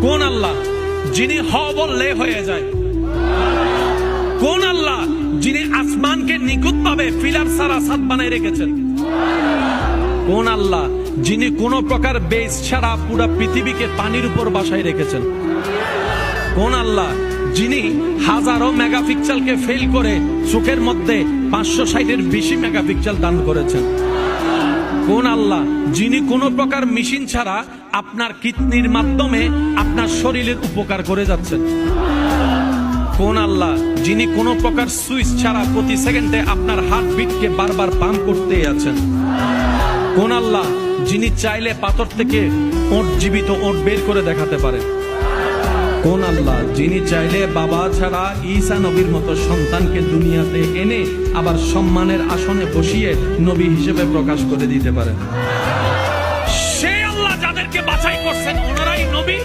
কোন আল্লাহ যিনি হ বললে হয়ে যায়? কোন আল্লাহ যিনি আসমানকে নিখুঁত ভাবে ফিলার ছাড়া ছাদ বানায় রেখেছেন? কোন আল্লাহ যিনি কোন প্রকার বেস ছাড়া পুরো পৃথিবীকে পানির উপর বাসায় রেখেছেন? কোন আল্লাহ যিনি হাজারো মেগাপিক্সেলকে ফেল করে চোখের মধ্যে 560-এর বেশি মেগাপিক্সেল দান করেছেন? কোন আল্লাহ যিনি কোন প্রকার মেশিন ছাড়া আপনার কিডনির মাধ্যমে আপনার শরীরের উপকার করে যাচ্ছেন? কোন আল্লাহ যিনি কোন প্রকার সুইচ ছাড়া প্রতি সেকেন্ডে আপনার হার্টবিটকে বারবার পাম্প করতে আছেন? কোন আল্লাহ যিনি চাইলে পাথর থেকে ওঁট জীবিত ওঁট বের করে দেখাতে পারেন? কোন আল্লাহ যিনি চাইলে বাবা ছাড়া ঈসা নবীর মতো সন্তানকে দুনিয়াতে এনে আবার সম্মানের আসনে বসিয়ে নবী হিসেবে প্রকাশ করে দিতে পারেন? সেই আল্লাহ যাদেরকে বাছাই করছেন ওনারাই নবী।